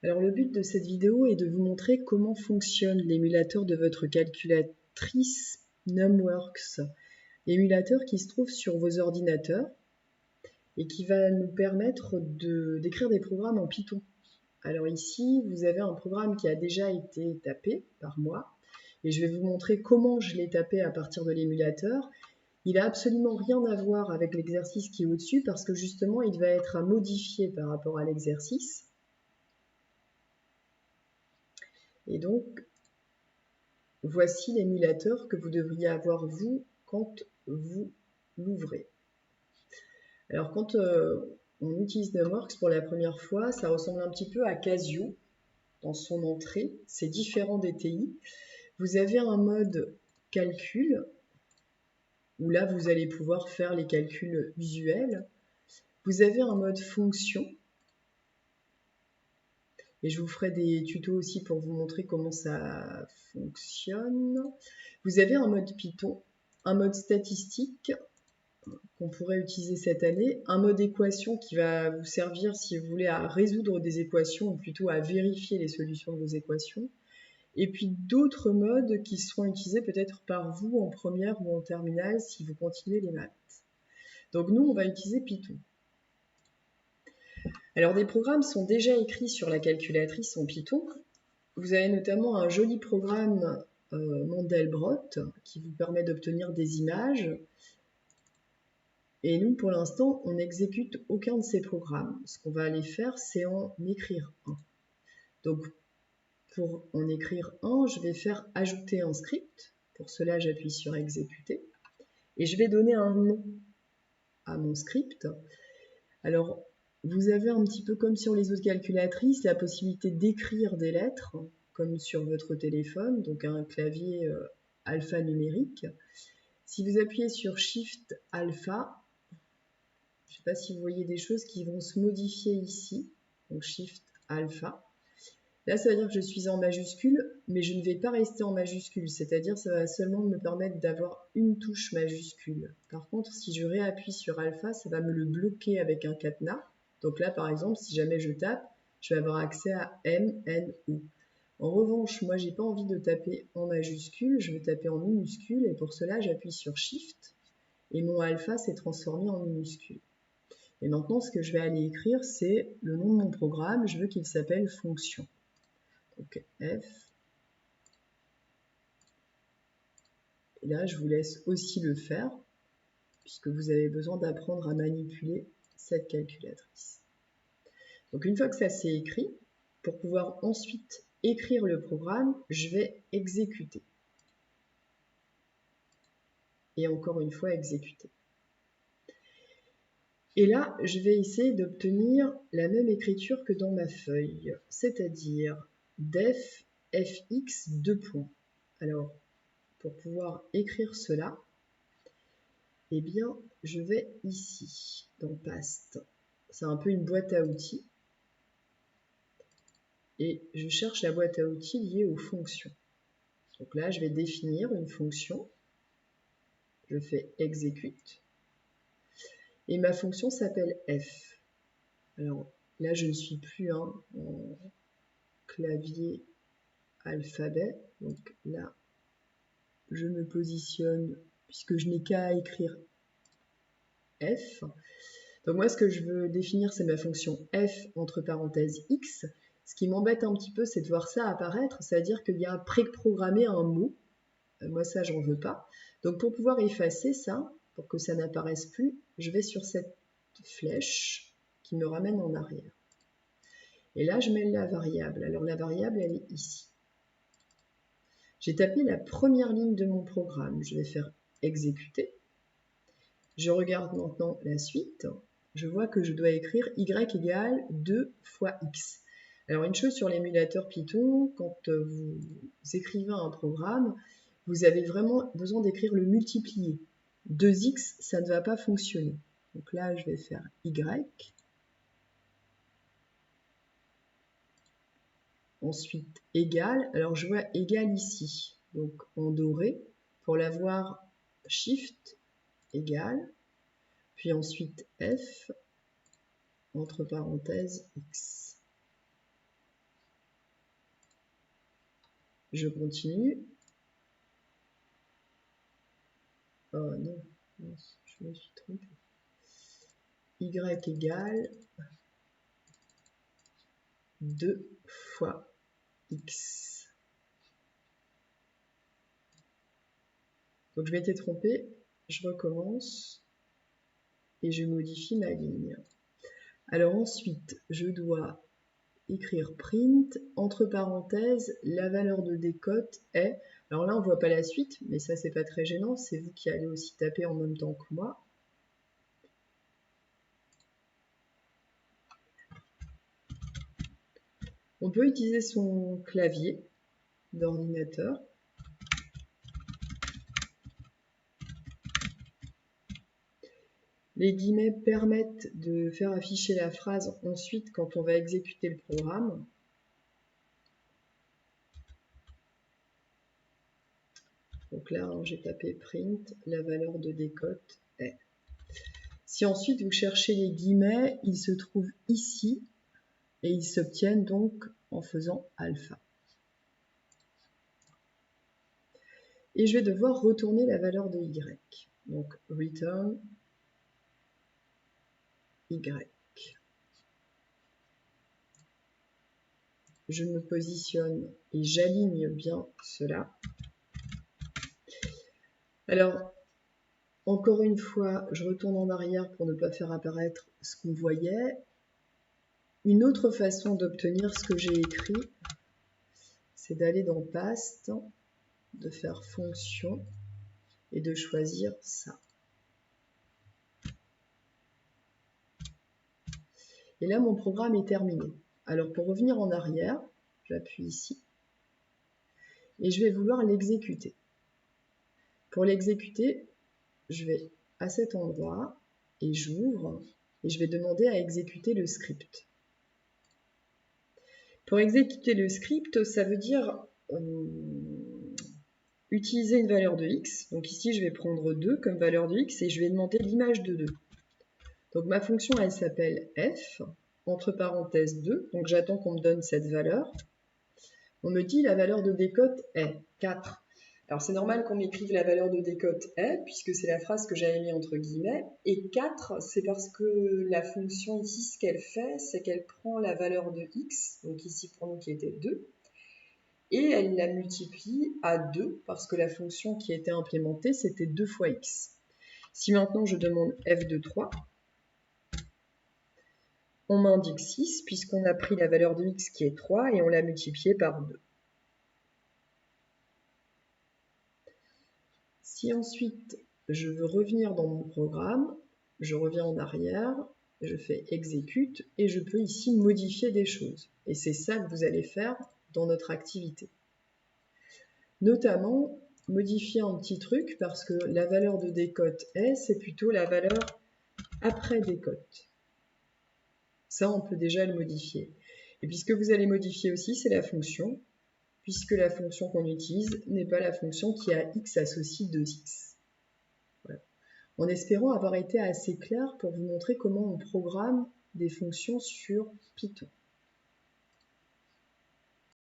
Alors le but de cette vidéo est de vous montrer comment fonctionne l'émulateur de votre calculatrice Numworks, émulateur qui se trouve sur vos ordinateurs et qui va nous permettre d'écrire des programmes en Python. Alors ici, vous avez un programme qui a déjà été tapé par moi et je vais vous montrer comment je l'ai tapé à partir de l'émulateur. Il n'a absolument rien à voir avec l'exercice qui est au-dessus parce que justement, il va être à modifier par rapport à l'exercice. Et donc, voici l'émulateur que vous devriez avoir vous quand vous l'ouvrez. Alors quand on utilise Numworks pour la première fois, ça ressemble un petit peu à Casio dans son entrée. C'est différent des TI. Vous avez un mode calcul où là vous allez pouvoir faire les calculs usuels. Vous avez un mode fonction. Et je vous ferai des tutos aussi pour vous montrer comment ça fonctionne. Vous avez un mode Python, un mode statistique qu'on pourrait utiliser cette année, un mode équation qui va vous servir si vous voulez à résoudre des équations ou plutôt à vérifier les solutions de vos équations. Et puis d'autres modes qui seront utilisés peut-être par vous en première ou en terminale si vous continuez les maths. Donc nous, on va utiliser Python. Alors des programmes sont déjà écrits sur la calculatrice en Python. Vous avez notamment un joli programme Mandelbrot qui vous permet d'obtenir des images. Et nous, pour l'instant, on n'exécute aucun de ces programmes. Ce qu'on va aller faire, c'est en écrire un. Donc, pour en écrire un, je vais faire ajouter un script. Pour cela, j'appuie sur exécuter. Et je vais donner un nom à mon script. Alors, vous avez un petit peu comme sur les autres calculatrices, la possibilité d'écrire des lettres, comme sur votre téléphone, donc un clavier alphanumérique. Si vous appuyez sur Shift Alpha, je ne sais pas si vous voyez des choses qui vont se modifier ici, donc Shift Alpha. Là, ça veut dire que je suis en majuscule, mais je ne vais pas rester en majuscule, c'est-à-dire ça va seulement me permettre d'avoir une touche majuscule. Par contre, si je réappuie sur Alpha, ça va me le bloquer avec un cadenas. Donc là, par exemple, si jamais je tape, je vais avoir accès à M, N, O. En revanche, moi, j'ai pas envie de taper en majuscule, je vais taper en minuscule, et pour cela, j'appuie sur Shift, et mon alpha s'est transformé en minuscule. Et maintenant, ce que je vais aller écrire, c'est le nom de mon programme, je veux qu'il s'appelle fonction. Donc F. Et là, je vous laisse aussi le faire, puisque vous avez besoin d'apprendre à manipuler cette calculatrice. Donc une fois que ça c'est écrit, pour pouvoir ensuite écrire le programme, je vais exécuter. Et encore une fois, exécuter. Et là, je vais essayer d'obtenir la même écriture que dans ma feuille, c'est-à-dire def fx 2 points. Alors, pour pouvoir écrire cela, eh bien, je vais ici, dans Past. C'est un peu une boîte à outils. Et je cherche la boîte à outils liée aux fonctions. Donc là, je vais définir une fonction. Je fais exécute. Et ma fonction s'appelle f. Alors là, je ne suis plus en clavier alphabet. Donc là, je me positionne, puisque je n'ai qu'à écrire f. Donc moi, ce que je veux définir, c'est ma fonction f entre parenthèses x. Ce qui m'embête un petit peu, c'est de voir ça apparaître, c'est-à-dire qu'il y a préprogrammé un mot. Moi, ça, j'en veux pas. Donc pour pouvoir effacer ça, pour que ça n'apparaisse plus, je vais sur cette flèche qui me ramène en arrière. Et là, je mets la variable. Alors la variable, elle est ici. J'ai tapé la première ligne de mon programme. Je vais faire exécuter. Je regarde maintenant la suite. Je vois que je dois écrire y égale 2 fois x. Alors une chose sur l'émulateur Python, quand vous écrivez un programme, vous avez vraiment besoin d'écrire le multiplié. 2x, ça ne va pas fonctionner. Donc là, je vais faire y. Ensuite, égal. Alors, je vois égal ici. Donc, en doré. Pour l'avoir, shift, égal. Puis ensuite, f, entre parenthèses, x. Je continue. Oh non, je me suis trompée. Y égale 2 fois x. Donc je m'étais trompée, je recommence et je modifie ma ligne. Alors ensuite, je dois écrire print, entre parenthèses, la valeur de décote est... Alors là, on ne voit pas la suite, mais ça, c'est pas très gênant, c'est vous qui allez aussi taper en même temps que moi. On peut utiliser son clavier d'ordinateur. Les guillemets permettent de faire afficher la phrase ensuite quand on va exécuter le programme. Donc là, j'ai tapé print, la valeur de décote est. Si ensuite vous cherchez les guillemets, ils se trouvent ici et ils s'obtiennent donc en faisant alpha. Et je vais devoir retourner la valeur de y. Donc return y. Je me positionne et j'aligne bien cela. Alors, encore une fois, je retourne en arrière pour ne pas faire apparaître ce qu'on voyait. Une autre façon d'obtenir ce que j'ai écrit, c'est d'aller dans Past, de faire Fonction et de choisir ça. Et là, mon programme est terminé. Alors, pour revenir en arrière, j'appuie ici et je vais vouloir l'exécuter. Pour l'exécuter, je vais à cet endroit et j'ouvre et je vais demander à exécuter le script. Pour exécuter le script, ça veut dire utiliser une valeur de x. Donc ici, je vais prendre 2 comme valeur de x et je vais demander l'image de 2. Donc ma fonction, elle s'appelle f, entre parenthèses 2. Donc j'attends qu'on me donne cette valeur. On me dit la valeur de décote est 4. Alors c'est normal qu'on m'écrive la valeur de décote est, puisque c'est la phrase que j'avais mis entre guillemets. Et 4, c'est parce que la fonction ici, ce qu'elle fait, c'est qu'elle prend la valeur de x, donc ici pour nous qui était 2, et elle la multiplie à 2, parce que la fonction qui était implémentée, c'était 2 fois x. Si maintenant je demande f de 3, on m'indique 6, puisqu'on a pris la valeur de x qui est 3, et on l'a multipliée par 2. Si ensuite je veux revenir dans mon programme, je reviens en arrière, je fais exécute et je peux ici modifier des choses. Et c'est ça que vous allez faire dans notre activité. Notamment, modifier un petit truc parce que la valeur de décote est, c'est plutôt la valeur après décote. Ça, on peut déjà le modifier. Et puis ce que vous allez modifier aussi, c'est la fonction, puisque la fonction qu'on utilise n'est pas la fonction qui a x associe 2x. Voilà. En espérant avoir été assez clair pour vous montrer comment on programme des fonctions sur Python.